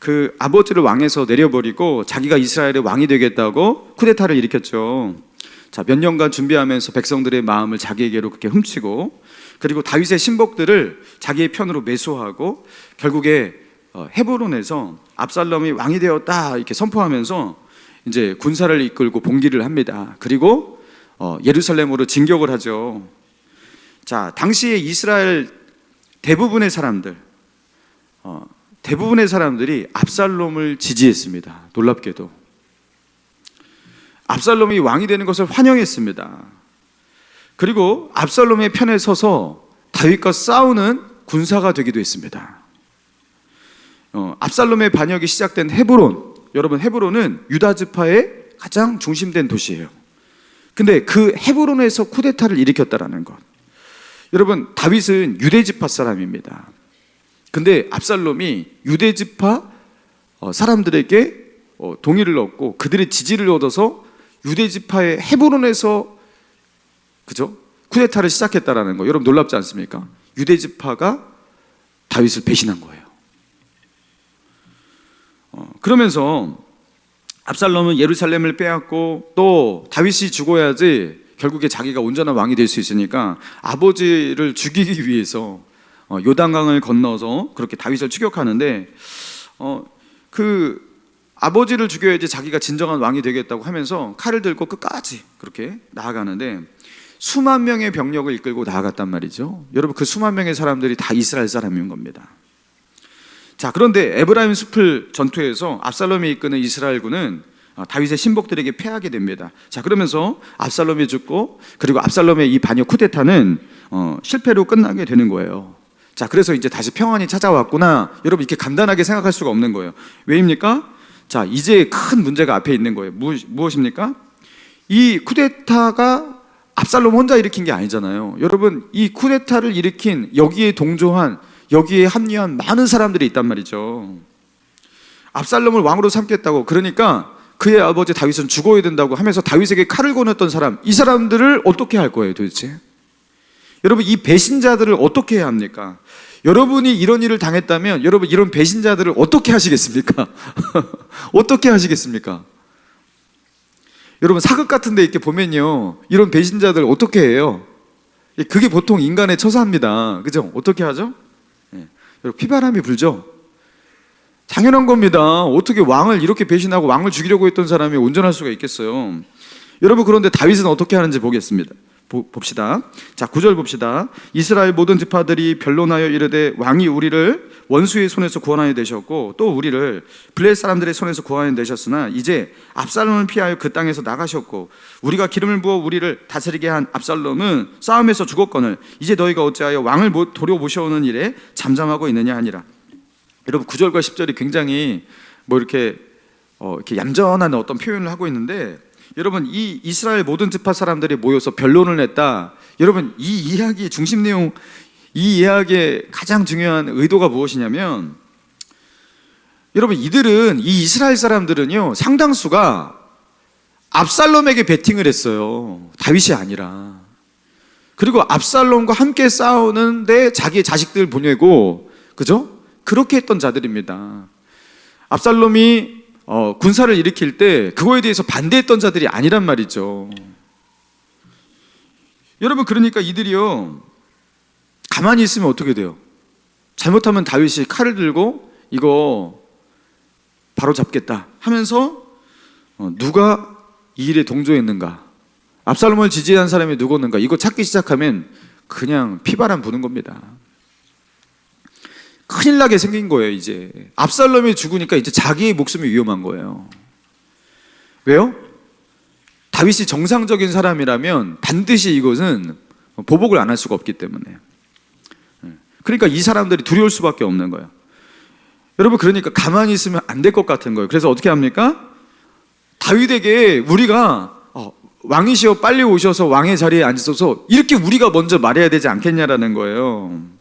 그 아버지를 왕에서 내려버리고 자기가 이스라엘의 왕이 되겠다고 쿠데타를 일으켰죠. 자, 몇 년간 준비하면서 백성들의 마음을 자기에게로 그렇게 훔치고, 그리고 다윗의 신복들을 자기의 편으로 매수하고, 결국에 헤브론에서 압살롬이 왕이 되었다 이렇게 선포하면서 이제 군사를 이끌고 봉기를 합니다. 그리고 예루살렘으로 진격을 하죠. 자, 당시에 이스라엘 대부분의 사람들이 압살롬을 지지했습니다. 놀랍게도 압살롬이 왕이 되는 것을 환영했습니다. 그리고 압살롬의 편에 서서 다윗과 싸우는 군사가 되기도 했습니다. 압살롬의 반역이 시작된 헤브론, 여러분 헤브론은 유다 지파의 가장 중심된 도시예요. 근데 그 헤브론에서 쿠데타를 일으켰다라는 것. 여러분, 다윗은 유대 지파 사람입니다. 근데 압살롬이 유대 지파 사람들에게 동의를 얻고 그들의 지지를 얻어서 유대 지파의 헤브론에서 그죠? 쿠데타를 시작했다라는 거. 여러분 놀랍지 않습니까? 유대 지파가 다윗을 배신한 거예요. 그러면서 압살롬은 예루살렘을 빼앗고 또 다윗이 죽어야지 결국에 자기가 온전한 왕이 될 수 있으니까 아버지를 죽이기 위해서 요단강을 건너서 그렇게 다윗을 추격하는데 그 아버지를 죽여야지 자기가 진정한 왕이 되겠다고 하면서 칼을 들고 끝까지 그렇게 나아가는데 수만 명의 병력을 이끌고 나아갔단 말이죠. 여러분, 그 수만 명의 사람들이 다 이스라엘 사람인 겁니다. 자, 그런데 에브라임 숲을 전투에서 압살롬이 이끄는 이스라엘군은 다윗의 신복들에게 패하게 됩니다. 자, 그러면서 압살롬이 죽고, 그리고 압살롬의 이 반역 쿠데타는 실패로 끝나게 되는 거예요. 자, 그래서 이제 다시 평안이 찾아왔구나, 여러분 이렇게 간단하게 생각할 수가 없는 거예요. 왜입니까? 자, 이제 큰 문제가 앞에 있는 거예요. 무엇입니까? 이 쿠데타가 압살롬 혼자 일으킨 게 아니잖아요. 여러분, 이 쿠데타를 일으킨, 여기에 동조한, 여기에 합류한 많은 사람들이 있단 말이죠. 압살롬을 왕으로 삼겠다고, 그러니까 그의 아버지 다윗은 죽어야 된다고 하면서 다윗에게 칼을 거눴던 사람, 이 사람들을 어떻게 할 거예요 도대체? 여러분, 이 배신자들을 어떻게 해야 합니까? 여러분이 이런 일을 당했다면 여러분 이런 배신자들을 어떻게 하시겠습니까? 어떻게 하시겠습니까? 여러분, 사극 같은 데 이렇게 보면요, 이런 배신자들 어떻게 해요? 그게 보통 인간의 처사입니다. 그죠? 어떻게 하죠? 여러분, 피바람이 불죠? 당연한 겁니다. 어떻게 왕을 이렇게 배신하고 왕을 죽이려고 했던 사람이 온전할 수가 있겠어요? 여러분, 그런데 다윗은 어떻게 하는지 보겠습니다. 봅시다. 자, 9절 봅시다. 이스라엘 모든 지파들이 변론하여 이르되 왕이 우리를 원수의 손에서 구원하여 내셨고 또 우리를 블레셋 사람들의 손에서 구원하여 내셨으나 이제 압살롬을 피하여 그 땅에서 나가셨고 우리가 기름을 부어 우리를 다스리게 한 압살롬은 싸움에서 죽었거늘 이제 너희가 어찌하여 왕을 도려 모셔오는 일에 잠잠하고 있느냐 하니라. 여러분, 9절과 10절이 굉장히 이렇게 얌전한 어떤 표현을 하고 있는데, 여러분, 이 이스라엘 모든 지파 사람들이 모여서 변론을 했다. 여러분, 이 이야기의 중심 내용, 이 이야기의 가장 중요한 의도가 무엇이냐면, 여러분, 이 이스라엘 사람들은요, 상당수가 압살롬에게 베팅을 했어요. 다윗이 아니라. 그리고 압살롬과 함께 싸우는데 자기의 자식들 보내고, 그죠? 그렇게 했던 자들입니다. 압살롬이 군사를 일으킬 때 그거에 대해서 반대했던 자들이 아니란 말이죠. 여러분, 그러니까 이들이요, 가만히 있으면 어떻게 돼요? 잘못하면 다윗이 칼을 들고 이거 바로 잡겠다 하면서 누가 이 일에 동조했는가, 압살롬을 지지한 사람이 누구였는가, 이거 찾기 시작하면 그냥 피바람 부는 겁니다. 큰일 나게 생긴 거예요. 이제 압살롬이 죽으니까 이제 자기의 목숨이 위험한 거예요. 왜요? 다윗이 정상적인 사람이라면 반드시 이것은 보복을 안 할 수가 없기 때문에. 그러니까 이 사람들이 두려울 수밖에 없는 거예요. 여러분, 그러니까 가만히 있으면 안 될 것 같은 거예요. 그래서 어떻게 합니까? 다윗에게 우리가 왕이시여 빨리 오셔서 왕의 자리에 앉으소서, 이렇게 우리가 먼저 말해야 되지 않겠냐라는 거예요.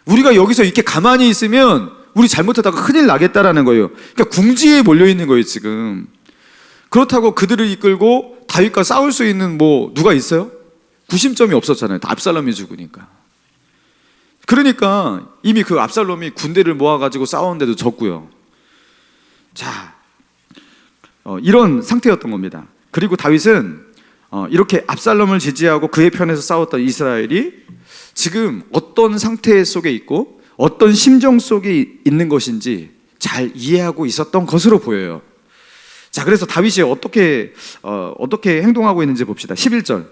우리가 여기서 이렇게 가만히 있으면 우리 잘못하다가 큰일 나겠다라는 거예요. 그러니까 궁지에 몰려있는 거예요 지금. 그렇다고 그들을 이끌고 다윗과 싸울 수 있는 누가 있어요? 구심점이 없었잖아요. 다 압살롬이 죽으니까. 그러니까 이미 그 압살롬이 군대를 모아가지고 싸우는데도 졌고요. 자, 이런 상태였던 겁니다. 그리고 다윗은 이렇게 압살롬을 지지하고 그의 편에서 싸웠던 이스라엘이 지금 어떤 상태 속에 있고 어떤 심정 속에 있는 것인지 잘 이해하고 있었던 것으로 보여요. 자, 그래서 다윗이 어떻게 행동하고 있는지 봅시다. 11절.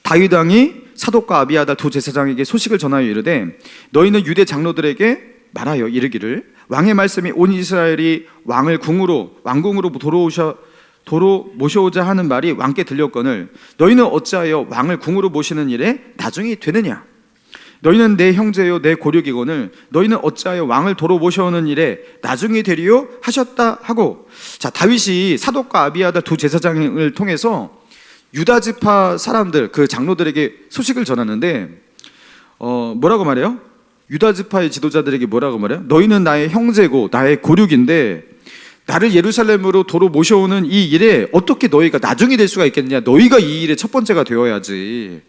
다윗 왕이 사독과 아비아달 두 제사장에게 소식을 전하여 이르되 너희는 유대 장로들에게 말하여 이르기를 왕의 말씀이 온 이스라엘이 왕을 왕궁으로 도로 모셔오자 하는 말이 왕께 들렸거늘 너희는 어찌하여 왕을 궁으로 모시는 일에 나중이 되느냐? 너희는 내 형제요 내 고륙이거늘 너희는 어찌하여 왕을 도로 모셔오는 일에 나중이 되리요 하셨다 하고, 자, 다윗이 사독과 아비아달 두 제사장을 통해서 유다 지파 사람들 그 장로들에게 소식을 전하는데 뭐라고 말해요? 유다 지파의 지도자들에게 뭐라고 말해요? 너희는 나의 형제고 나의 고륙인데 나를 예루살렘으로 도로 모셔오는 이 일에 어떻게 너희가 나중이 될 수가 있겠느냐? 너희가 이 일의 첫 번째가 되어야지.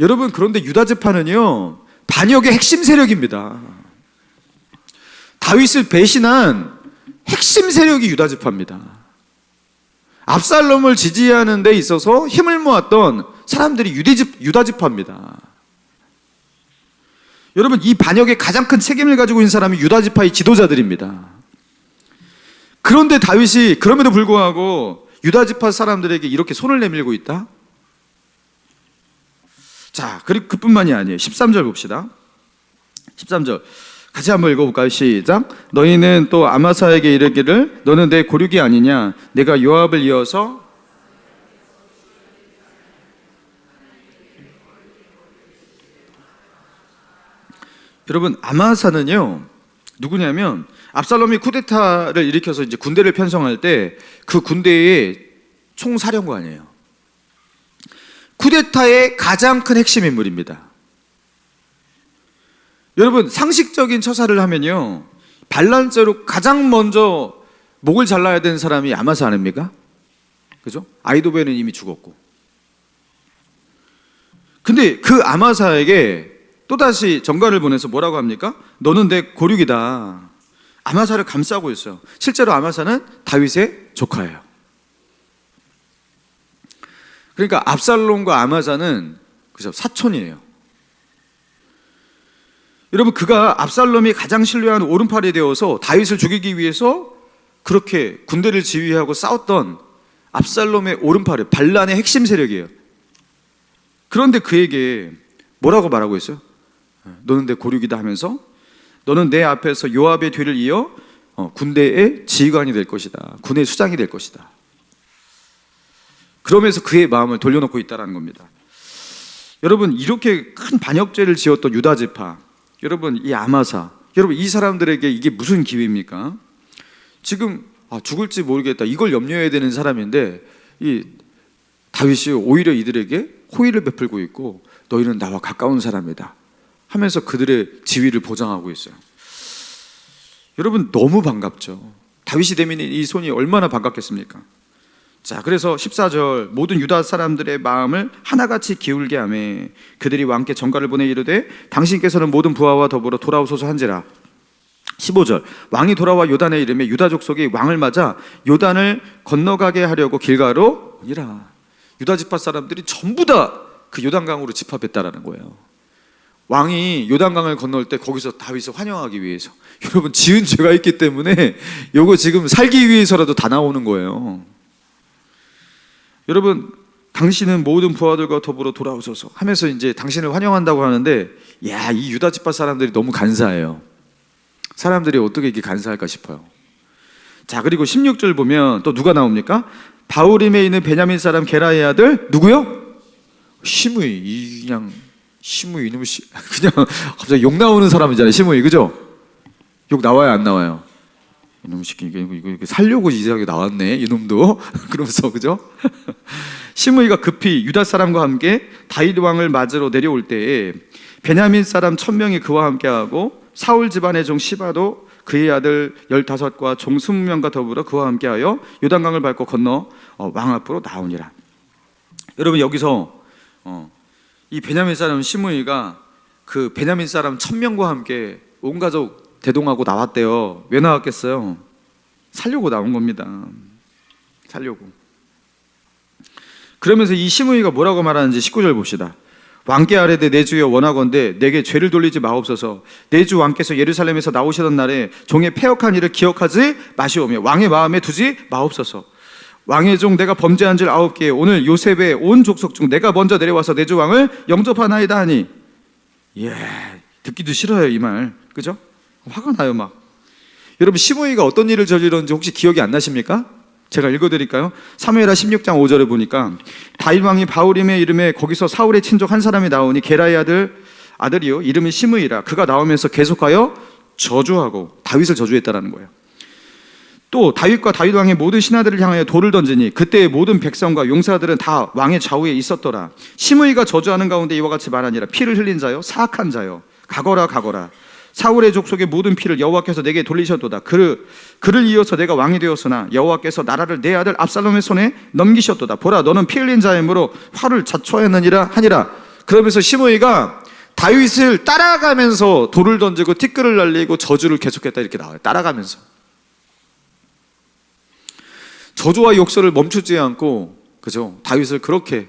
여러분, 그런데 유다 지파는요 반역의 핵심 세력입니다. 다윗을 배신한 핵심 세력이 유다 지파입니다. 압살롬을 지지하는 데 있어서 힘을 모았던 사람들이 유다 지파입니다. 여러분, 이 반역의 가장 큰 책임을 가지고 있는 사람이 유다 지파의 지도자들입니다. 그런데 다윗이 그럼에도 불구하고 유다 지파 사람들에게 이렇게 손을 내밀고 있다? 자, 그리고 그뿐만이 아니에요. 13절 봅시다. 13절 같이 한번 읽어볼까요? 시작. 너희는 또 아마사에게 이르기를 너는 내 고륙이 아니냐? 내가 요압을 이어서 여러분, 아마사는요 누구냐면 압살롬이 쿠데타를 일으켜서 이제 군대를 편성할 때 그 군대의 총사령관이에요. 쿠데타의 가장 큰 핵심 인물입니다. 여러분, 상식적인 처사를 하면요 반란죄로 가장 먼저 목을 잘라야 되는 사람이 아마사 아닙니까? 그죠? 아히도벨은 이미 죽었고. 근데 그 아마사에게 또다시 전가를 보내서 뭐라고 합니까? 너는 내 고륙이다. 아마사를 감싸고 있어요. 실제로 아마사는 다윗의 조카예요. 그러니까 압살롬과 아마사는 그죠? 사촌이에요. 여러분, 그가 압살롬이 가장 신뢰하는 오른팔이 되어서 다윗을 죽이기 위해서 그렇게 군대를 지휘하고 싸웠던 압살롬의 오른팔이 반란의 핵심 세력이에요. 그런데 그에게 뭐라고 말하고 있어요? 너는 내 고륙이다 하면서 너는 내 앞에서 요압의 뒤를 이어 군대의 지휘관이 될 것이다. 군의 수장이 될 것이다. 그러면서 그의 마음을 돌려놓고 있다는 겁니다. 여러분, 이렇게 큰 반역죄를 지었던 유다 지파, 여러분 이 아마사, 여러분 이 사람들에게 이게 무슨 기회입니까? 지금 죽을지 모르겠다 이걸 염려해야 되는 사람인데 이 다윗이 오히려 이들에게 호의를 베풀고 있고 너희는 나와 가까운 사람이다 하면서 그들의 지위를 보장하고 있어요. 여러분, 너무 반갑죠. 다윗이 되면 이 손이 얼마나 반갑겠습니까? 자, 그래서 14절 모든 유다 사람들의 마음을 하나같이 기울게 하며 그들이 왕께 전가를 보내 이르되 당신께서는 모든 부하와 더불어 돌아오소서 한지라. 15절 왕이 돌아와 요단에 이르매 유다 족속이 왕을 맞아 요단을 건너가게 하려고 길가로 오니라. 유다 지파 사람들이 전부 다 그 요단강으로 집합했다라는 거예요. 왕이 요단강을 건널 때 거기서 다윗을 환영하기 위해서. 여러분, 지은 죄가 있기 때문에 요거 지금 살기 위해서라도 다 나오는 거예요. 여러분, 당신은 모든 부하들과 더불어 돌아오소서 하면서 이제 당신을 환영한다고 하는데, 야, 이 유다 지파 사람들이 너무 간사해요. 사람들이 어떻게 이렇게 간사할까 싶어요. 자, 그리고 16절 보면 또 누가 나옵니까? 바울임에 있는 베냐민 사람 게라의 아들 누구요? 시므이. 그냥 시므이 이놈 그냥 갑자기 욕 나오는 사람이잖아요. 시므이, 그죠? 욕 나와요, 안 나와요? 이놈 새끼 이거 살려고 이상하게 나왔네 이놈도 그러면서, 그죠? 시므이가 급히 유다 사람과 함께 다윗 왕을 맞으러 내려올 때에 베냐민 사람 1000명이 그와 함께하고 사울 집안의 종 시바도 그의 아들 15과 종 20명과 더불어 그와 함께하여 요단강을 밟고 건너 왕 앞으로 나오니라. 여러분, 여기서 이 베냐민 사람 시므이가 그 베냐민 사람 1000명과 함께 온 가족 대동하고 나왔대요. 왜 나왔겠어요? 살려고 나온 겁니다. 살려고. 그러면서 이 시므이가 뭐라고 말하는지 19절 봅시다. 왕께 아뢰되 내 주여 원하건대 내게 죄를 돌리지 마옵소서. 내 주 왕께서 예루살렘에서 나오시던 날에 종의 패역한 일을 기억하지 마시오며 왕의 마음에 두지 마옵소서. 왕의 종 내가 범죄한 줄 아옵기에 오늘 요셉의 온 족속 중 내가 먼저 내려와서 내 주 왕을 영접하나이다 하니. 예, 듣기도 싫어요 이 말. 그죠? 화가 나요 막. 여러분 시므이가 어떤 일을 저지렀는지 혹시 기억이 안 나십니까? 제가 읽어드릴까요? 사무엘하 16장 5절에 보니까 다윗 왕이 바울임의 이름에 거기서 사울의 친족 한 사람이 나오니 게라의 아들이요 이름이 시므이라. 그가 나오면서 계속하여 저주하고 다윗을 저주했다라는 거예요. 또 다윗과 다윗 왕의 모든 신하들을 향하여 돌을 던지니 그때의 모든 백성과 용사들은 다 왕의 좌우에 있었더라. 시므이가 저주하는 가운데 이와 같이 말하니라. 피를 흘린 자요 사악한 자요 가거라 가거라. 사울의 족속의 모든 피를 여호와께서 내게 돌리셨도다. 그를 이어서 내가 왕이 되었으나 여호와께서 나라를 내 아들 압살롬의 손에 넘기셨도다. 보라 너는 피 흘린 자이므로 화를 자초하느니라 하니라. 그러면서 시므이가 다윗을 따라가면서 돌을 던지고 티끌을 날리고 저주를 계속했다 이렇게 나와요. 따라가면서 저주와 욕설을 멈추지 않고, 그죠? 다윗을 그렇게,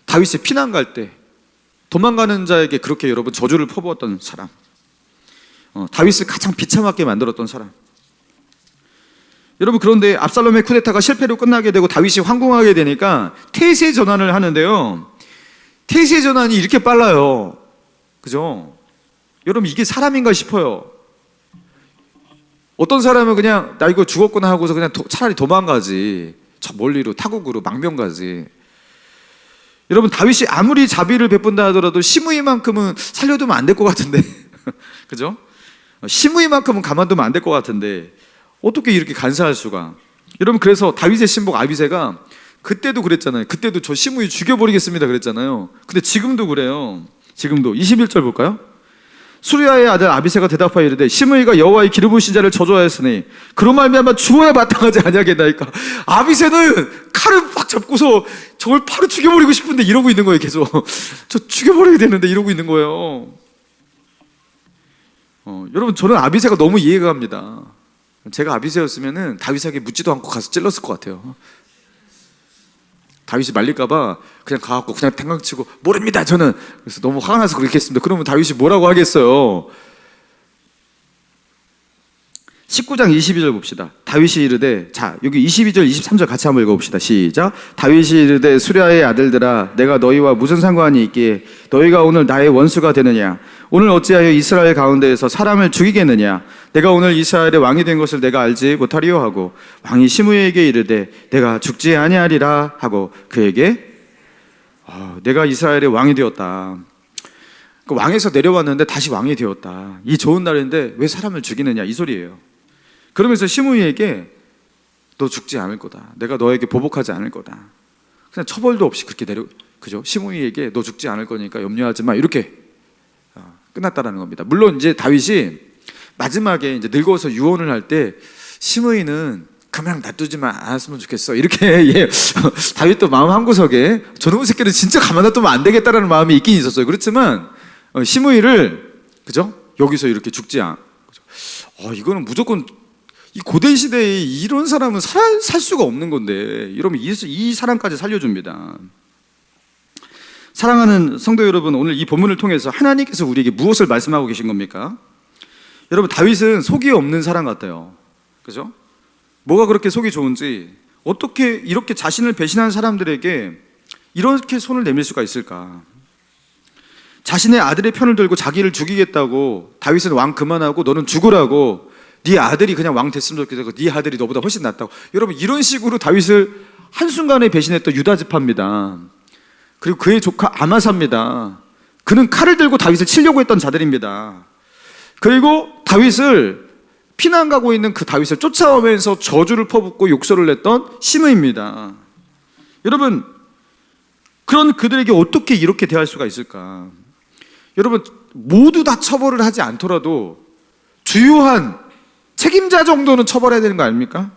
다윗이 피난 갈 때 도망가는 자에게 그렇게 여러분 저주를 퍼부었던 사람, 다윗을 가장 비참하게 만들었던 사람. 여러분 그런데 압살롬의 쿠데타가 실패로 끝나게 되고 다윗이 황궁하게 되니까 태세 전환을 하는데요, 태세 전환이 이렇게 빨라요. 그죠? 여러분 이게 사람인가 싶어요. 어떤 사람은 그냥 나 이거 죽었구나 하고서 그냥 차라리 도망가지, 저 멀리로 타국으로 망명 가지. 여러분 다윗이 아무리 자비를 베푼다 하더라도 시므이만큼은 살려두면 안 될 것 같은데 그죠? 시므이만큼은 가만두면 안 될 것 같은데 어떻게 이렇게 간사할 수가. 여러분 그래서 다윗의 신복 아비새가 그때도 그랬잖아요. 그때도 저 시므이 죽여버리겠습니다 그랬잖아요. 근데 지금도 그래요. 지금도 21절 볼까요? 수리아의 아들 아비새가 대답하여 이르되 시므이가 여호와의 기름 부으신 자를 저주하였으니 그로 말미암아 죽어야 마땅하지 아니하겠나이까. 아비새는 칼을 막 잡고서 저걸 바로 죽여버리고 싶은데 이러고 있는 거예요. 계속 저 죽여버려야 되는데 이러고 있는 거예요. 여러분 저는 아비새가 너무 이해가 갑니다. 제가 아비새였으면은 다윗에게 묻지도 않고 가서 찔렀을 것 같아요. 다윗이 말릴까봐 그냥 가갖고 그냥 탱강치고 모릅니다 저는. 그래서 너무 화가 나서 그렇게 했습니다. 그러면 다윗이 뭐라고 하겠어요? 19장 22절 봅시다. 다윗이 이르되, 자 여기 22절 23절 같이 한번 읽어봅시다. 시작. 다윗이 이르되 수리아의 아들들아 내가 너희와 무슨 상관이 있기에 너희가 오늘 나의 원수가 되느냐. 오늘 어찌하여 이스라엘 가운데에서 사람을 죽이겠느냐. 내가 오늘 이스라엘의 왕이 된 것을 내가 알지 못하리요 하고 왕이 시므이에게 이르되 내가 죽지 아니하리라 하고 그에게 내가 이스라엘의 왕이 되었다. 그 왕에서 내려왔는데 다시 왕이 되었다. 이 좋은 날인데 왜 사람을 죽이느냐 이 소리예요. 그러면서 시므이에게 너 죽지 않을 거다. 내가 너에게 보복하지 않을 거다. 그냥 처벌도 없이 그렇게 그죠? 시므이에게 너 죽지 않을 거니까 염려하지 마 이렇게 끝났다라는 겁니다. 물론 이제 다윗이 마지막에 이제 늙어서 유언을 할 때 시므이는 그냥 놔두지만 않았으면 좋겠어 이렇게 다윗도 마음 한구석에 저놈의 새끼는 진짜 가만 놔두면 안 되겠다라는 마음이 있긴 있었어요. 그렇지만 시므이를 그죠? 여기서 이렇게 죽지 이거는 무조건 이 고된 시대에 이런 사람은 살 수가 없는 건데 이러면 이 사람까지 살려줍니다. 사랑하는 성도 여러분, 오늘 이 본문을 통해서 하나님께서 우리에게 무엇을 말씀하고 계신 겁니까? 여러분 다윗은 속이 없는 사람 같아요. 그죠? 뭐가 그렇게 속이 좋은지, 어떻게 이렇게 자신을 배신한 사람들에게 이렇게 손을 내밀 수가 있을까? 자신의 아들의 편을 들고 자기를 죽이겠다고, 다윗은 왕 그만하고 너는 죽으라고, 네 아들이 그냥 왕 됐으면 좋겠다고, 네 아들이 너보다 훨씬 낫다고. 여러분 이런 식으로 다윗을 한순간에 배신했던 유다 지파입니다. 그리고 그의 조카 아마사입니다. 그는 칼을 들고 다윗을 치려고 했던 자들입니다. 그리고 다윗을 피난 가고 있는 그 다윗을 쫓아오면서 저주를 퍼붓고 욕설을 냈던 시므이입니다. 여러분 그런 그들에게 어떻게 이렇게 대할 수가 있을까? 여러분 모두 다 처벌을 하지 않더라도 주요한 책임자 정도는 처벌해야 되는 거 아닙니까?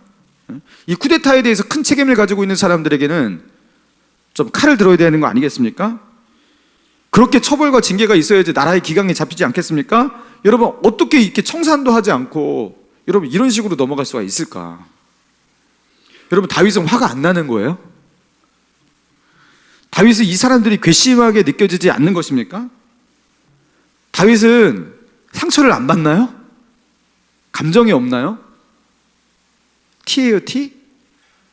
이 쿠데타에 대해서 큰 책임을 가지고 있는 사람들에게는 좀 칼을 들어야 되는 거 아니겠습니까? 그렇게 처벌과 징계가 있어야지 나라의 기강에 잡히지 않겠습니까? 여러분, 어떻게 이렇게 청산도 하지 않고 여러분 이런 식으로 넘어갈 수가 있을까? 여러분, 다윗은 화가 안 나는 거예요? 다윗은 이 사람들이 괘씸하게 느껴지지 않는 것입니까? 다윗은 상처를 안 받나요? 감정이 없나요? 티예요, 티?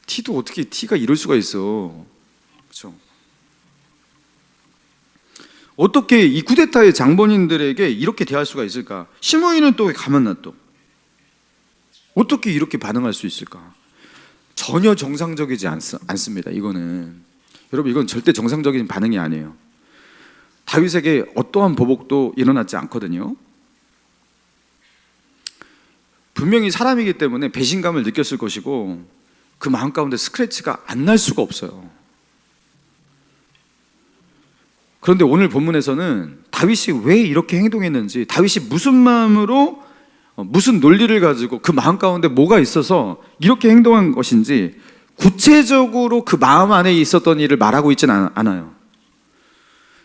티도 어떻게 티가 이럴 수가 있어? 그렇죠? 어떻게 이 쿠데타의 장본인들에게 이렇게 대할 수가 있을까? 시므이는 또 왜 가만 놔둬? 어떻게 이렇게 반응할 수 있을까? 전혀 정상적이지 않습니다. 이거는 여러분, 이건 절대 정상적인 반응이 아니에요. 다윗에게 어떠한 보복도 일어나지 않거든요. 분명히 사람이기 때문에 배신감을 느꼈을 것이고 그 마음 가운데 스크래치가 안 날 수가 없어요. 그런데 오늘 본문에서는 다윗이 왜 이렇게 행동했는지, 다윗이 무슨 마음으로, 무슨 논리를 가지고 그 마음 가운데 뭐가 있어서 이렇게 행동한 것인지 구체적으로 그 마음 안에 있었던 일을 말하고 있지는 않아요.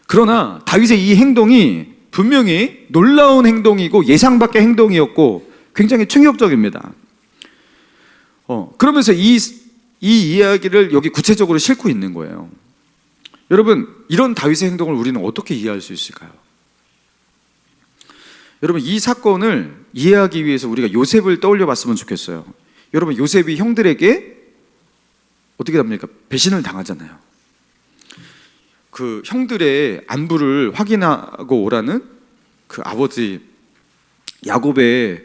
그러나 다윗의 이 행동이 분명히 놀라운 행동이고 예상 밖의 행동이었고 굉장히 충격적입니다. 그러면서 이 이야기를 여기 구체적으로 싣고 있는 거예요. 여러분, 이런 다윗의 행동을 우리는 어떻게 이해할 수 있을까요? 여러분, 이 사건을 이해하기 위해서 우리가 요셉을 떠올려 봤으면 좋겠어요. 여러분, 요셉이 형들에게 어떻게 됩니까? 배신을 당하잖아요. 그 형들의 안부를 확인하고 오라는 그 아버지 야곱의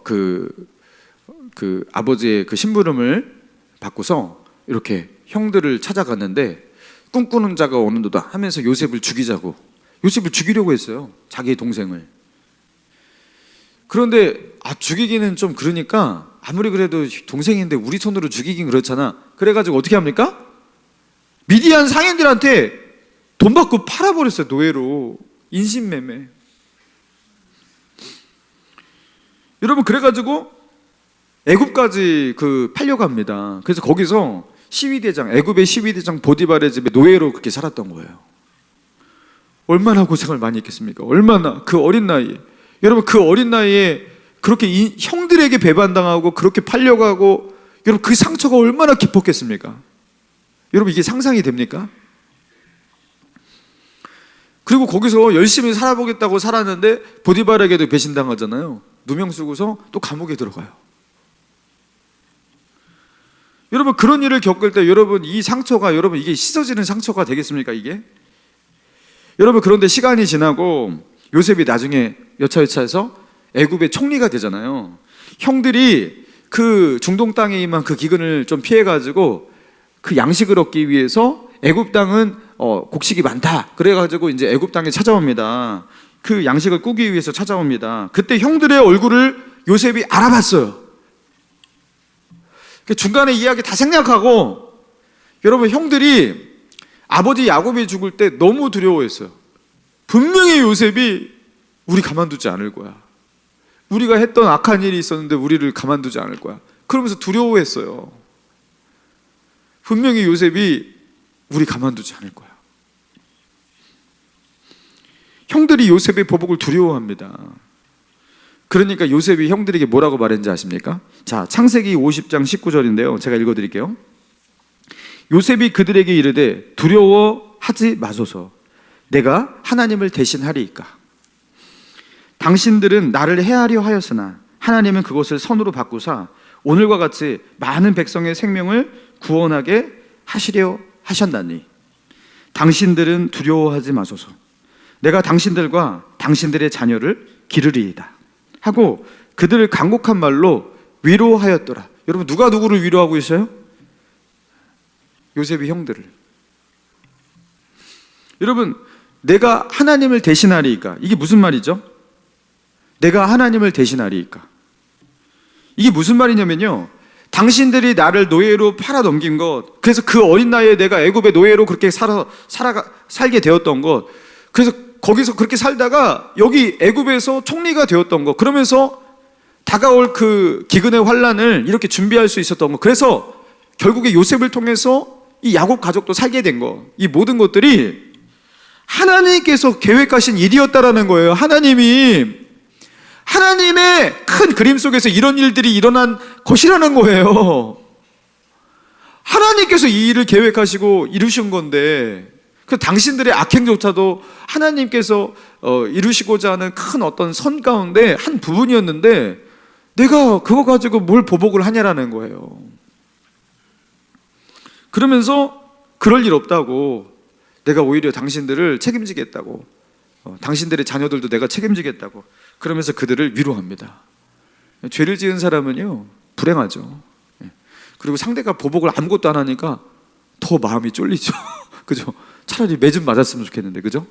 그 아버지의 그 심부름을 받고서 이렇게 형들을 찾아갔는데 꿈꾸는 자가 오는도다 하면서 요셉을 죽이자고, 요셉을 죽이려고 했어요. 자기의 동생을. 그런데 죽이기는 좀 그러니까 아무리 그래도 동생인데 우리 손으로 죽이긴 그렇잖아. 그래가지고 어떻게 합니까? 미디안 상인들한테 돈 받고 팔아버렸어요. 노예로. 인신매매. 여러분, 그래가지고 애굽까지 팔려갑니다. 그래서 거기서 애굽의 시위대장 보디발의 집에 노예로 그렇게 살았던 거예요. 얼마나 고생을 많이 했겠습니까? 얼마나 그 어린 나이에. 여러분, 그 어린 나이에 그렇게 형들에게 배반당하고 그렇게 팔려가고, 여러분 그 상처가 얼마나 깊었겠습니까? 여러분, 이게 상상이 됩니까? 그리고 거기서 열심히 살아보겠다고 살았는데 보디발에게도 배신당하잖아요. 누명 쓰고서 또 감옥에 들어가요. 여러분, 그런 일을 겪을 때 여러분 이 상처가, 여러분 이게 씻어지는 상처가 되겠습니까, 이게? 여러분, 그런데 시간이 지나고 요셉이 나중에 여차여차해서 애굽의 총리가 되잖아요. 형들이 그 중동 땅에 임한 그 기근을 좀 피해가지고 그 양식을 얻기 위해서 애굽 땅은 곡식이 많다. 그래가지고 이제 애굽 땅에 찾아옵니다. 그 양식을 꾸기 위해서 찾아옵니다. 그때 형들의 얼굴을 요셉이 알아봤어요. 중간에 이야기 다 생략하고, 여러분, 형들이 아버지 야곱이 죽을 때 너무 두려워했어요. 분명히 요셉이 우리 가만두지 않을 거야. 우리가 했던 악한 일이 있었는데 우리를 가만두지 않을 거야. 그러면서 두려워했어요. 분명히 요셉이 우리 가만두지 않을 거야. 형들이 요셉의 보복을 두려워합니다. 그러니까 요셉이 형들에게 뭐라고 말했는지 아십니까? 자, 창세기 50장 19절인데요. 제가 읽어드릴게요. 요셉이 그들에게 이르되 두려워하지 마소서. 내가 하나님을 대신하리이까. 당신들은 나를 해하려 하였으나 하나님은 그것을 선으로 바꾸사 오늘과 같이 많은 백성의 생명을 구원하게 하시려 하셨나니 당신들은 두려워하지 마소서. 내가 당신들과 당신들의 자녀를 기르리이다 하고 그들을 간곡한 말로 위로하였더라. 여러분, 누가 누구를 위로하고 있어요? 요셉이 형들을. 여러분, 내가 하나님을 대신하리이까. 이게 무슨 말이죠? 내가 하나님을 대신하리이까. 이게 무슨 말이냐면요, 당신들이 나를 노예로 팔아 넘긴 것, 그래서 그 어린 나이에 내가 애굽의 노예로 그렇게 살게 되었던 것, 그래서 거기서 그렇게 살다가 여기 애굽에서 총리가 되었던 것, 그러면서 다가올 그 기근의 환란을 이렇게 준비할 수 있었던 것, 그래서 결국에 요셉을 통해서 이 야곱 가족도 살게 된 것, 이 모든 것들이 하나님께서 계획하신 일이었다라는 거예요. 하나님의 큰 그림 속에서 이런 일들이 일어난 것이라는 거예요. 하나님께서 이 일을 계획하시고 이루신 건데, 그 당신들의 악행조차도 하나님께서 이루시고자 하는 큰 어떤 선 가운데 한 부분이었는데, 내가 그거 가지고 뭘 보복을 하냐라는 거예요. 그러면서 그럴 일 없다고, 내가 오히려 당신들을 책임지겠다고, 당신들의 자녀들도 내가 책임지겠다고, 그러면서 그들을 위로합니다. 죄를 지은 사람은요, 불행하죠. 그리고 상대가 보복을 아무것도 안 하니까 더 마음이 쫄리죠. 그죠? 차라리 매 좀 맞았으면 좋겠는데, 그죠?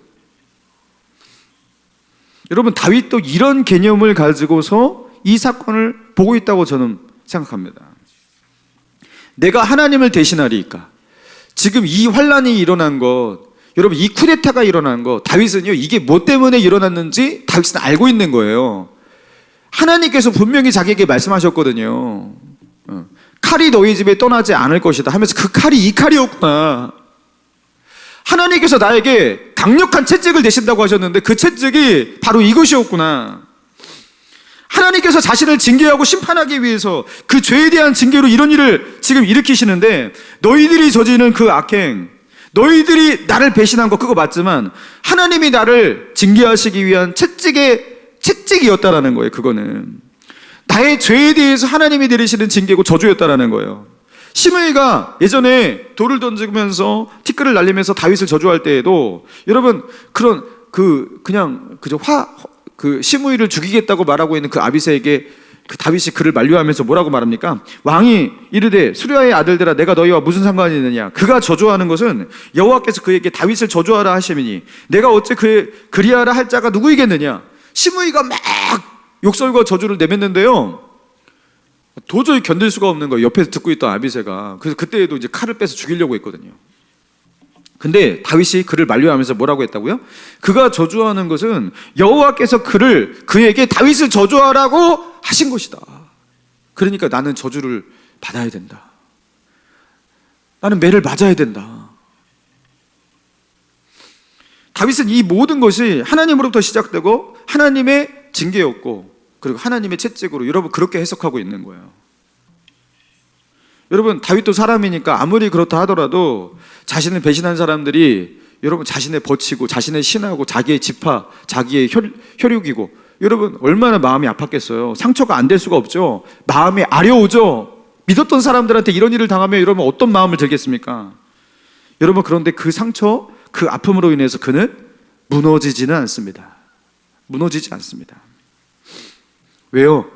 여러분, 다윗도 이런 개념을 가지고서 이 사건을 보고 있다고 저는 생각합니다. 내가 하나님을 대신하리이까. 지금 이 환란이 일어난 것, 여러분, 이 쿠데타가 일어난 것, 다윗은요, 이게 뭐 때문에 일어났는지 다윗은 알고 있는 거예요. 하나님께서 분명히 자기에게 말씀하셨거든요. 칼이 너희 집에 떠나지 않을 것이다 하면서 그 칼이 이 칼이었구나. 하나님께서 나에게 강력한 채찍을 내신다고 하셨는데 그 채찍이 바로 이것이었구나. 하나님께서 자신을 징계하고 심판하기 위해서 그 죄에 대한 징계로 이런 일을 지금 일으키시는데, 너희들이 저지른 그 악행, 너희들이 나를 배신한 거 그거 맞지만 하나님이 나를 징계하시기 위한 채찍이었다라는 거예요. 그거는 나의 죄에 대해서 하나님이 내리시는 징계고 저주였다라는 거예요. 시므이가 예전에 돌을 던지면서 티끌을 날리면서 다윗을 저주할 때에도, 여러분, 그런 시므이를 죽이겠다고 말하고 있는 그 아비새에게 그 다윗이 그를 만류하면서 뭐라고 말합니까? 왕이 이르되 수리아의 아들들아, 내가 너희와 무슨 상관이 있느냐? 그가 저주하는 것은 여호와께서 그에게 다윗을 저주하라 하심이니 내가 어째 그리하라 할 자가 누구이겠느냐? 시므이가 막 욕설과 저주를 내뱉는데요, 도저히 견딜 수가 없는 거예요. 옆에서 듣고 있던 아비새가. 그래서 그때에도 이제 칼을 빼서 죽이려고 했거든요. 근데 다윗이 그를 만류하면서 뭐라고 했다고요? 그가 저주하는 것은 여호와께서 그에게 다윗을 저주하라고 하신 것이다. 그러니까 나는 저주를 받아야 된다. 나는 매를 맞아야 된다. 다윗은 이 모든 것이 하나님으로부터 시작되고 하나님의 징계였고, 그리고 하나님의 채찍으로, 여러분, 그렇게 해석하고 있는 거예요. 여러분, 다윗도 사람이니까 아무리 그렇다 하더라도 자신을 배신한 사람들이, 여러분, 자신의 버치고 자신의 신하고 자기의 지파, 자기의 혈육이고, 여러분, 얼마나 마음이 아팠겠어요. 상처가 안 될 수가 없죠. 마음이 아려오죠. 믿었던 사람들한테 이런 일을 당하면 여러분 어떤 마음을 들겠습니까? 여러분, 그런데 그 상처, 그 아픔으로 인해서 그는 무너지지는 않습니다. 무너지지 않습니다. 왜요?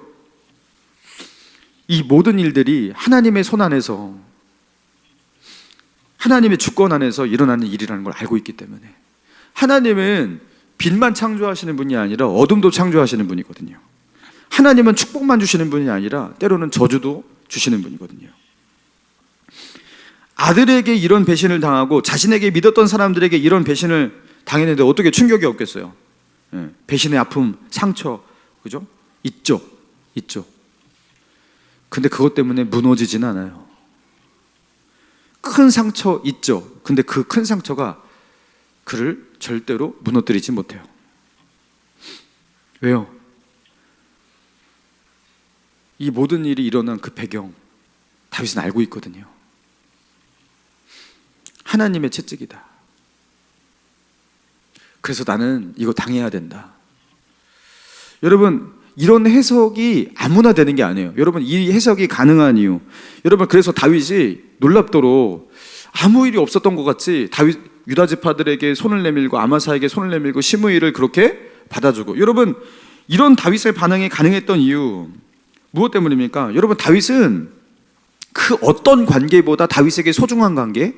이 모든 일들이 하나님의 손 안에서, 하나님의 주권 안에서 일어나는 일이라는 걸 알고 있기 때문에. 하나님은 빛만 창조하시는 분이 아니라 어둠도 창조하시는 분이거든요. 하나님은 축복만 주시는 분이 아니라 때로는 저주도 주시는 분이거든요. 아들에게 이런 배신을 당하고 자신에게 믿었던 사람들에게 이런 배신을 당했는데 어떻게 충격이 없겠어요? 배신의 아픔, 상처, 그죠? 있죠. 근데 그것 때문에 무너지지는 않아요. 큰 상처 있죠. 근데 그 큰 상처가 그를 절대로 무너뜨리지 못해요. 왜요? 이 모든 일이 일어난 그 배경, 다윗은 알고 있거든요. 하나님의 채찍이다. 그래서 나는 이거 당해야 된다. 여러분, 이런 해석이 아무나 되는 게 아니에요. 여러분, 이 해석이 가능한 이유, 여러분, 그래서 다윗이 놀랍도록 아무 일이 없었던 것 같이 다윗 유다 지파들에게 손을 내밀고 아마사에게 손을 내밀고 시므이를 그렇게 받아주고, 여러분, 이런 다윗의 반응이 가능했던 이유 무엇 때문입니까? 여러분, 다윗은 그 어떤 관계보다 다윗에게 소중한 관계,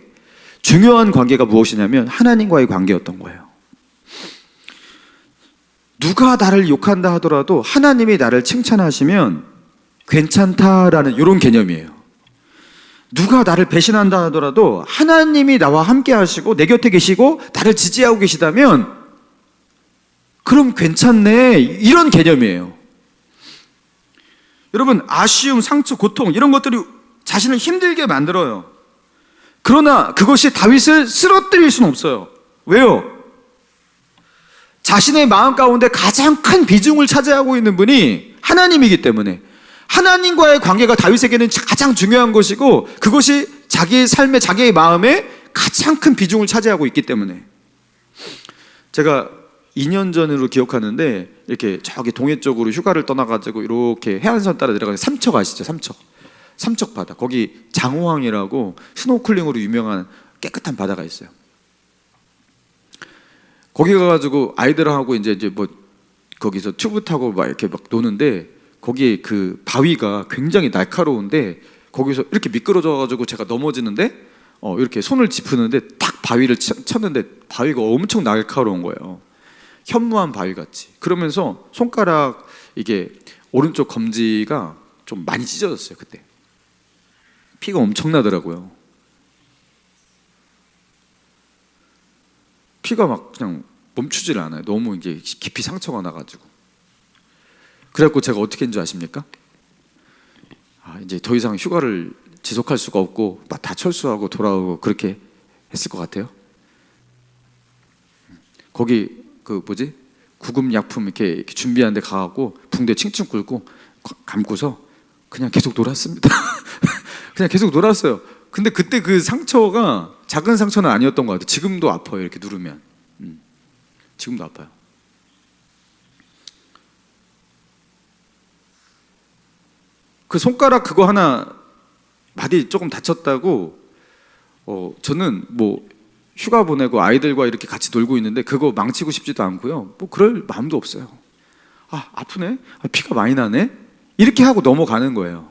중요한 관계가 무엇이냐면 하나님과의 관계였던 거예요. 누가 나를 욕한다 하더라도 하나님이 나를 칭찬하시면 괜찮다라는 이런 개념이에요. 누가 나를 배신한다 하더라도 하나님이 나와 함께 하시고 내 곁에 계시고 나를 지지하고 계시다면 그럼 괜찮네, 이런 개념이에요. 여러분, 아쉬움, 상처, 고통, 이런 것들이 자신을 힘들게 만들어요. 그러나 그것이 다윗을 쓰러뜨릴 수는 없어요. 왜요? 자신의 마음 가운데 가장 큰 비중을 차지하고 있는 분이 하나님이기 때문에, 하나님과의 관계가 다윗에게는 가장 중요한 것이고, 그것이 자기의 삶에, 자기의 마음에 가장 큰 비중을 차지하고 있기 때문에. 제가 2년 전으로 기억하는데, 이렇게 저기 동해 쪽으로 휴가를 떠나가지고 이렇게 해안선 따라 내려가는 삼척 아시죠? 삼척 바다. 거기 장호항이라고 스노클링으로 유명한 깨끗한 바다가 있어요. 거기 가가지고 아이들하고 이제 뭐 거기서 튜브 타고 막 이렇게 막 노는데, 거기에 그 바위가 굉장히 날카로운데, 거기서 이렇게 미끄러져가지고 제가 넘어지는데, 이렇게 손을 짚으는데 딱 바위를 쳤는데 바위가 엄청 날카로운 거예요. 현무암 바위 같이. 그러면서 손가락 이게 오른쪽 검지가 좀 많이 찢어졌어요. 그때 피가 엄청 나더라고요. 피가 막 그냥 멈추질 않아요. 너무 이제 깊이 상처가 나가지고. 그래갖고 제가 어떻게 했는 줄 아십니까? 이제 더 이상 휴가를 지속할 수가 없고 막 다 철수하고 돌아오고 그렇게 했을 것 같아요. 거기 그 뭐지? 구급약품 이렇게 준비한 데 가갖고 붕대 칭칭 굴고 감고서 그냥 계속 놀았습니다. 그냥 계속 놀았어요. 근데 그때 그 상처가 작은 상처는 아니었던 것 같아요. 지금도 아파요. 이렇게 누르면. 지금도 아파요. 그 손가락 그거 하나 마디 조금 다쳤다고, 저는 뭐 휴가 보내고 아이들과 이렇게 같이 놀고 있는데 그거 망치고 싶지도 않고요. 뭐 그럴 마음도 없어요. 아프네? 피가 많이 나네? 이렇게 하고 넘어가는 거예요.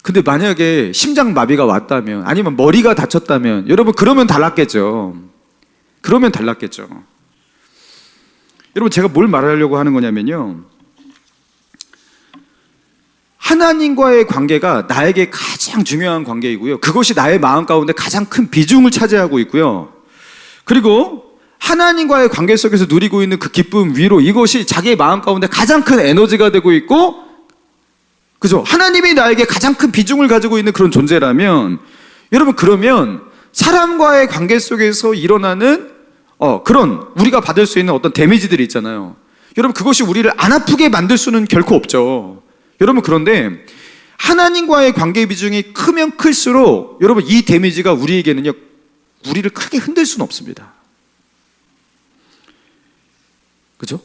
근데 만약에 심장마비가 왔다면, 아니면 머리가 다쳤다면, 여러분 그러면 달랐겠죠. 여러분 제가 뭘 말하려고 하는 거냐면요, 하나님과의 관계가 나에게 가장 중요한 관계이고요, 그것이 나의 마음 가운데 가장 큰 비중을 차지하고 있고요, 그리고 하나님과의 관계 속에서 누리고 있는 그 기쁨, 위로, 이것이 자기의 마음 가운데 가장 큰 에너지가 되고 있고, 그죠? 하나님이 나에게 가장 큰 비중을 가지고 있는 그런 존재라면, 여러분 그러면 사람과의 관계 속에서 일어나는 그런 우리가 받을 수 있는 어떤 데미지들이 있잖아요. 여러분 그것이 우리를 안 아프게 만들 수는 결코 없죠. 여러분 그런데 하나님과의 관계 비중이 크면 클수록 여러분 이 데미지가 우리에게는요, 우리를 크게 흔들 수는 없습니다. 그죠?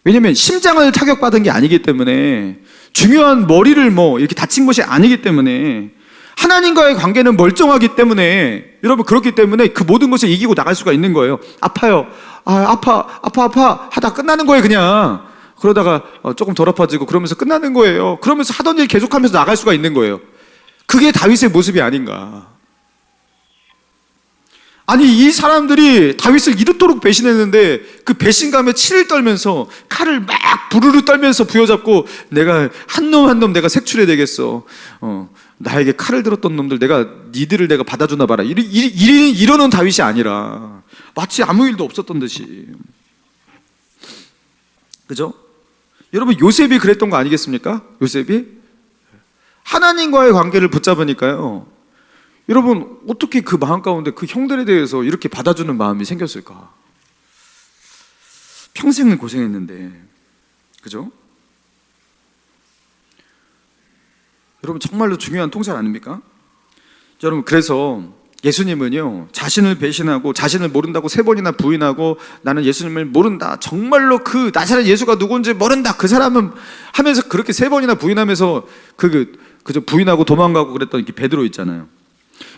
왜냐면 심장을 타격받은 게 아니기 때문에, 중요한 머리를 뭐 이렇게 다친 것이 아니기 때문에, 하나님과의 관계는 멀쩡하기 때문에, 여러분 그렇기 때문에 그 모든 것을 이기고 나갈 수가 있는 거예요. 아파요. 아파 하다 끝나는 거예요. 그냥 그러다가 조금 덜 아파지고 그러면서 끝나는 거예요. 그러면서 하던 일 계속하면서 나갈 수가 있는 거예요. 그게 다윗의 모습이 아닌가. 아니 이 사람들이 다윗을 이렇도록 배신했는데 그 배신감에 치를 떨면서 칼을 막 부르르 떨면서 부여잡고, 내가 한 놈 한 놈 내가 색출해야 되겠어. 나에게 칼을 들었던 놈들 니들을 내가 받아주나 봐라. 이러는 다윗이 아니라 마치 아무 일도 없었던 듯이. 그죠? 여러분 요셉이 그랬던 거 아니겠습니까? 요셉이 하나님과의 관계를 붙잡으니까요, 여러분 어떻게 그 마음 가운데 그 형들에 대해서 이렇게 받아주는 마음이 생겼을까? 평생을 고생했는데. 그죠? 여러분 정말로 중요한 통찰 아닙니까? 여러분 그래서 예수님은요, 자신을 배신하고 자신을 모른다고 3번이나 부인하고, 나는 예수님을 모른다, 정말로 그 나사렛 예수가 누군지 모른다, 그 사람은 하면서 그렇게 3번이나 부인하면서 그저 부인하고 도망가고 그랬던 이 베드로 있잖아요.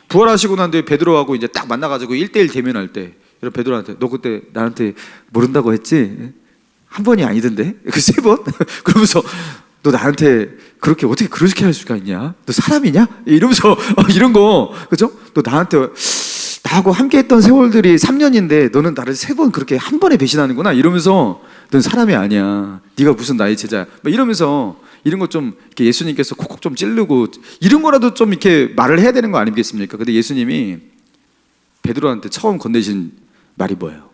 부활하시고 난 뒤에 베드로하고 이제 딱 만나가지고 1대1 대면할 때, 여러분 베드로한테 너 그때 나한테 모른다고 했지? 한 번이 아니던데? 그 3번? 그러면서 너 나한테 어떻게 그렇게 할 수가 있냐? 너 사람이냐? 이러면서 이런 거, 그죠? 너 나하고 함께 했던 세월들이 3년인데 너는 나를 3번 그렇게 한 번에 배신하는구나, 이러면서 넌 사람이 아니야, 네가 무슨 나의 제자야, 막 이러면서 이런 거 좀 이렇게 예수님께서 콕콕 좀 찌르고 이런 거라도 좀 이렇게 말을 해야 되는 거 아니겠습니까? 근데 예수님이 베드로한테 처음 건네신 말이 뭐예요?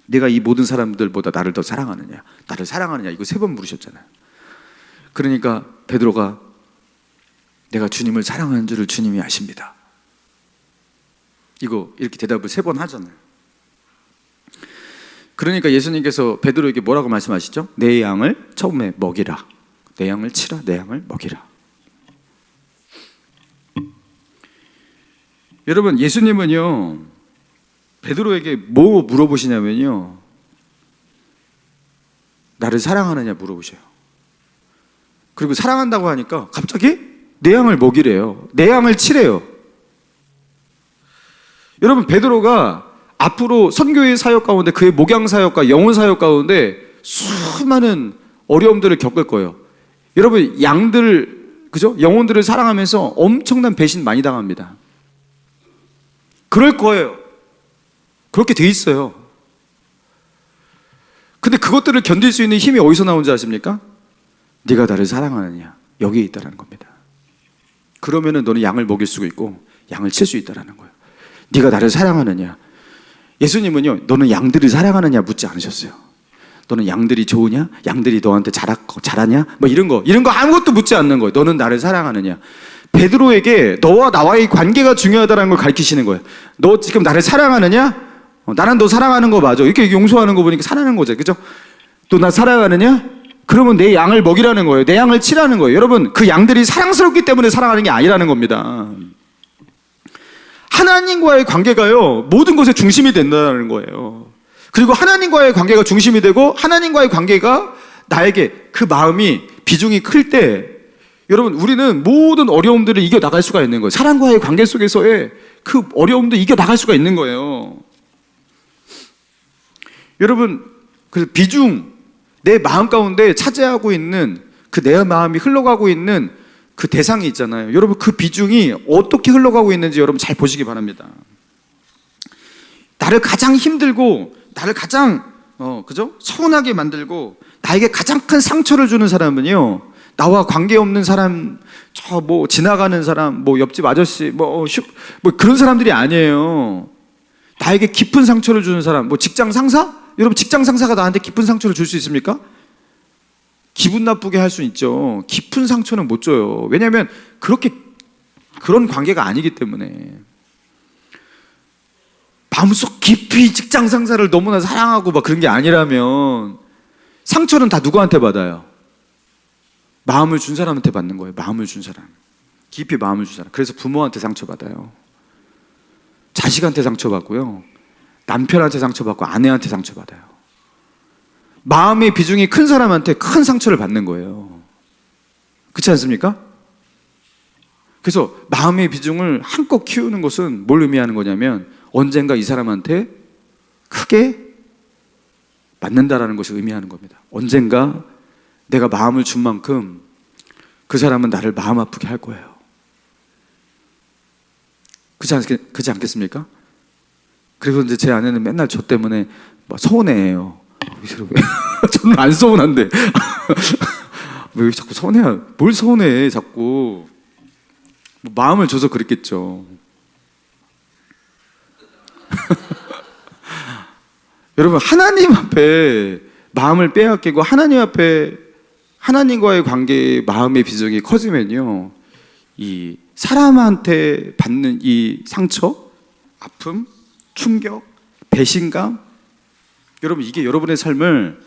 네가 이 모든 사람들보다 나를 더 사랑하느냐, 나를 사랑하느냐, 이거 3번 물으셨잖아요. 그러니까 베드로가 내가 주님을 사랑하는 줄을 주님이 아십니다, 이거 이렇게 대답을 3번 하잖아요. 그러니까 예수님께서 베드로에게 뭐라고 말씀하시죠? 내 양을 처음에 먹이라. 내 양을 치라. 내 양을 먹이라. 여러분, 예수님은요 베드로에게 뭐 물어보시냐면요, 나를 사랑하느냐 물어보셔요. 그리고 사랑한다고 하니까 갑자기 내 양을 먹이래요. 내 양을 치래요. 여러분, 베드로가 앞으로 선교의 사역 가운데, 그의 목양 사역과 영혼 사역 가운데 수많은 어려움들을 겪을 거예요. 여러분, 양들, 그죠? 영혼들을 사랑하면서 엄청난 배신 많이 당합니다. 그럴 거예요. 그렇게 돼 있어요. 근데 그것들을 견딜 수 있는 힘이 어디서 나오는지 아십니까? 네가 나를 사랑하느냐, 여기에 있다는 겁니다. 그러면은 너는 양을 먹일 수 있고 양을 칠 수 있다는 거예요. 네가 나를 사랑하느냐. 예수님은요, 너는 양들을 사랑하느냐 묻지 않으셨어요. 너는 양들이 좋으냐, 양들이 너한테 잘하냐, 뭐 이런 거 아무것도 묻지 않는 거예요. 너는 나를 사랑하느냐. 베드로에게 너와 나와의 관계가 중요하다는 걸 가르치시는 거예요. 너 지금 나를 사랑하느냐? 나는 너 사랑하는 거 맞아. 이렇게 용서하는 거 보니까 사랑하는 거죠, 그죠? 너 나 사랑하느냐? 그러면 내 양을 먹이라는 거예요. 내 양을 치라는 거예요. 여러분, 그 양들이 사랑스럽기 때문에 사랑하는 게 아니라는 겁니다. 하나님과의 관계가요, 모든 것의 중심이 된다는 거예요. 그리고 하나님과의 관계가 중심이 되고 하나님과의 관계가 나에게 그 마음이 비중이 클 때, 여러분, 우리는 모든 어려움들을 이겨나갈 수가 있는 거예요. 사랑과의 관계 속에서의 그 어려움도 이겨나갈 수가 있는 거예요. 여러분, 그래서 비중, 내 마음 가운데 차지하고 있는 그 내 마음이 흘러가고 있는 그 대상이 있잖아요. 여러분, 그 비중이 어떻게 흘러가고 있는지 여러분 잘 보시기 바랍니다. 나를 가장 힘들고 나를 가장 그죠? 서운하게 만들고 나에게 가장 큰 상처를 주는 사람은요, 나와 관계없는 사람, 저 뭐 지나가는 사람, 뭐 옆집 아저씨, 뭐 그런 사람들이 아니에요. 나에게 깊은 상처를 주는 사람, 뭐 직장 상사? 여러분, 직장 상사가 나한테 깊은 상처를 줄 수 있습니까? 기분 나쁘게 할 수 있죠. 깊은 상처는 못 줘요. 왜냐하면 그런 관계가 아니기 때문에. 마음속 깊이 직장 상사를 너무나 사랑하고 막 그런 게 아니라면 상처는 다 누구한테 받아요? 마음을 준 사람한테 받는 거예요. 마음을 준 사람, 깊이 마음을 준 사람. 그래서 부모한테 상처받아요. 자식한테 상처받고요, 남편한테 상처받고 아내한테 상처받아요. 마음의 비중이 큰 사람한테 큰 상처를 받는 거예요. 그렇지 않습니까? 그래서 마음의 비중을 한껏 키우는 것은 뭘 의미하는 거냐면 언젠가 이 사람한테 크게 맞는다라는 것을 의미하는 겁니다. 언젠가 내가 마음을 준 만큼 그 사람은 나를 마음 아프게 할 거예요. 그렇지 않겠습니까? 그리고 이제 제 아내는 맨날 저 때문에 막 서운해해요. 저는 안 서운한데 왜 자꾸 서운해요? 뭘 서운해 자꾸. 뭐 마음을 줘서 그랬겠죠. 여러분, 하나님 앞에 마음을 빼앗기고 하나님 앞에 하나님과의 관계의 마음의 비중이 커지면요, 이 사람한테 받는 이 상처, 아픔, 충격, 배신감, 여러분, 이게 여러분의 삶을,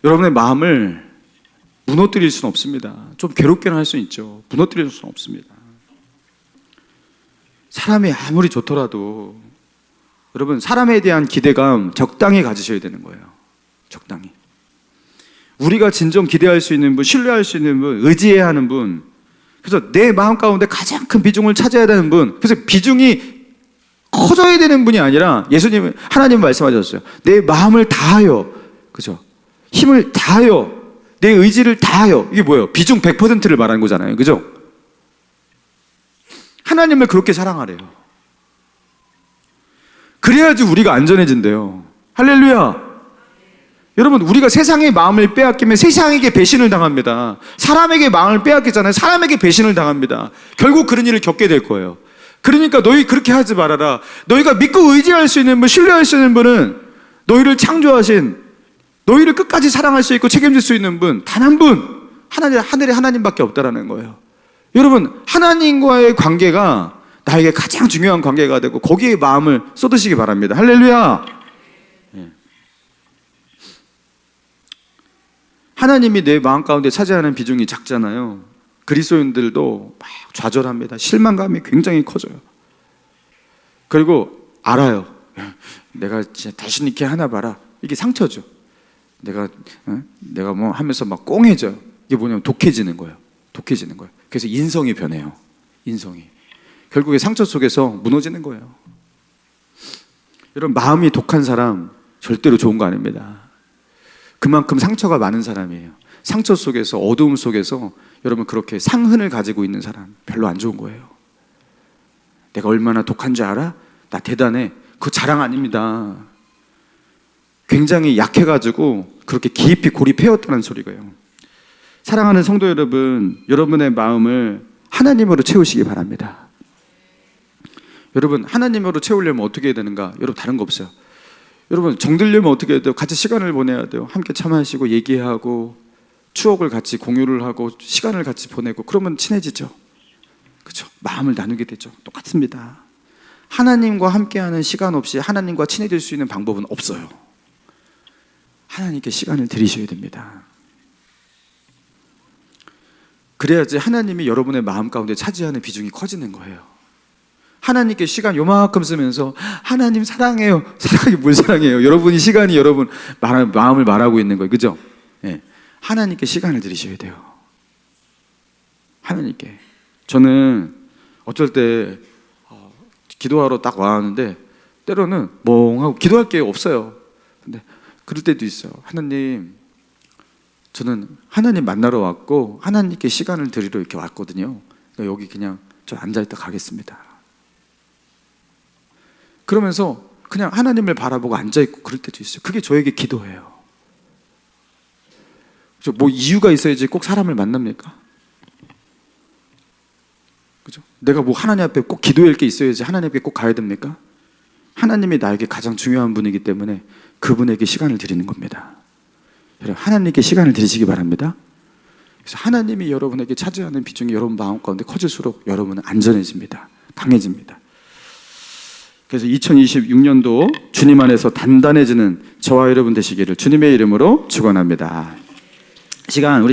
여러분의 마음을 무너뜨릴 수는 없습니다. 좀 괴롭게는 할 수 있죠. 무너뜨릴 수는 없습니다. 사람이 아무리 좋더라도 여러분, 사람에 대한 기대감 적당히 가지셔야 되는 거예요. 적당히. 우리가 진정 기대할 수 있는 분, 신뢰할 수 있는 분, 의지해야 하는 분, 그래서 내 마음 가운데 가장 큰 비중을 차지해야 되는 분, 그래서 비중이 커져야 되는 분이 아니라 예수님은, 하나님 말씀하셨어요. 내 마음을 다하여, 그죠? 힘을 다하여, 내 의지를 다하여. 이게 뭐예요? 비중 100%를 말하는 거잖아요. 그죠? 하나님을 그렇게 사랑하래요. 그래야지 우리가 안전해진대요. 할렐루야. 여러분, 우리가 세상의 마음을 빼앗기면 세상에게 배신을 당합니다. 사람에게 마음을 빼앗기잖아요. 사람에게 배신을 당합니다. 결국 그런 일을 겪게 될 거예요. 그러니까 너희 그렇게 하지 말아라. 너희가 믿고 의지할 수 있는 분, 신뢰할 수 있는 분은 너희를 창조하신, 너희를 끝까지 사랑할 수 있고 책임질 수 있는 분, 단 한 분, 하늘의 하나님밖에 없다라는 거예요. 여러분, 하나님과의 관계가 나에게 가장 중요한 관계가 되고 거기에 마음을 쏟으시기 바랍니다. 할렐루야. 하나님이 내 마음 가운데 차지하는 비중이 작잖아요. 그리스도인들도 막 좌절합니다. 실망감이 굉장히 커져요. 그리고 알아요. 내가 진짜 다시 이렇게 하나 봐라. 이게 상처죠. 내가 뭐 하면서 막 꽁해져요. 이게 뭐냐면 독해지는 거예요. 독해지는 거예요. 그래서 인성이 변해요. 인성이. 결국에 상처 속에서 무너지는 거예요. 여러분, 마음이 독한 사람 절대로 좋은 거 아닙니다. 그만큼 상처가 많은 사람이에요. 상처 속에서, 어두움 속에서 여러분 그렇게 상흔을 가지고 있는 사람 별로 안 좋은 거예요. 내가 얼마나 독한 줄 알아? 나 대단해. 그거 자랑 아닙니다. 굉장히 약해가지고 그렇게 깊이 고립해왔다는 소리가요. 사랑하는 성도 여러분, 여러분의 마음을 하나님으로 채우시기 바랍니다. 여러분, 하나님으로 채우려면 어떻게 해야 되는가? 여러분, 다른 거 없어요. 여러분, 정들려면 어떻게 해야 돼요? 같이 시간을 보내야 돼요. 함께 차 마시고 얘기하고 추억을 같이 공유를 하고 시간을 같이 보내고 그러면 친해지죠. 그렇죠? 마음을 나누게 되죠. 똑같습니다. 하나님과 함께하는 시간 없이 하나님과 친해질 수 있는 방법은 없어요. 하나님께 시간을 들이셔야 됩니다. 그래야지 하나님이 여러분의 마음 가운데 차지하는 비중이 커지는 거예요. 하나님께 시간 요만큼 쓰면서 하나님 사랑해요. 사랑이 뭘 사랑해요? 여러분이 시간이 여러분 마음을 말하고 있는 거예요. 그죠? 네. 하나님께 시간을 들이셔야 돼요. 하나님께. 저는 어쩔 때 기도하러 딱 와왔는데 때로는 멍하고 기도할 게 없어요. 근데 그럴 때도 있어요. 하나님, 저는 하나님 만나러 왔고 하나님께 시간을 드리러 이렇게 왔거든요. 그러니까 여기 그냥 저 앉아있다 가겠습니다. 그러면서 그냥 하나님을 바라보고 앉아있고 그럴 때도 있어요. 그게 저에게 기도예요. 뭐 이유가 있어야지 꼭 사람을 만납니까? 그죠? 내가 뭐 하나님 앞에 꼭 기도할 게 있어야지 하나님 앞에 꼭 가야 됩니까? 하나님이 나에게 가장 중요한 분이기 때문에 그분에게 시간을 드리는 겁니다. 여러분, 하나님께 시간을 드리시기 바랍니다. 그래서 하나님이 여러분에게 차지하는 비중이 여러분 마음 가운데 커질수록 여러분은 안전해집니다. 강해집니다. 그래서 2026년도 주님 안에서 단단해지는 저와 여러분 되시기를 주님의 이름으로 축원합니다. 시간 우리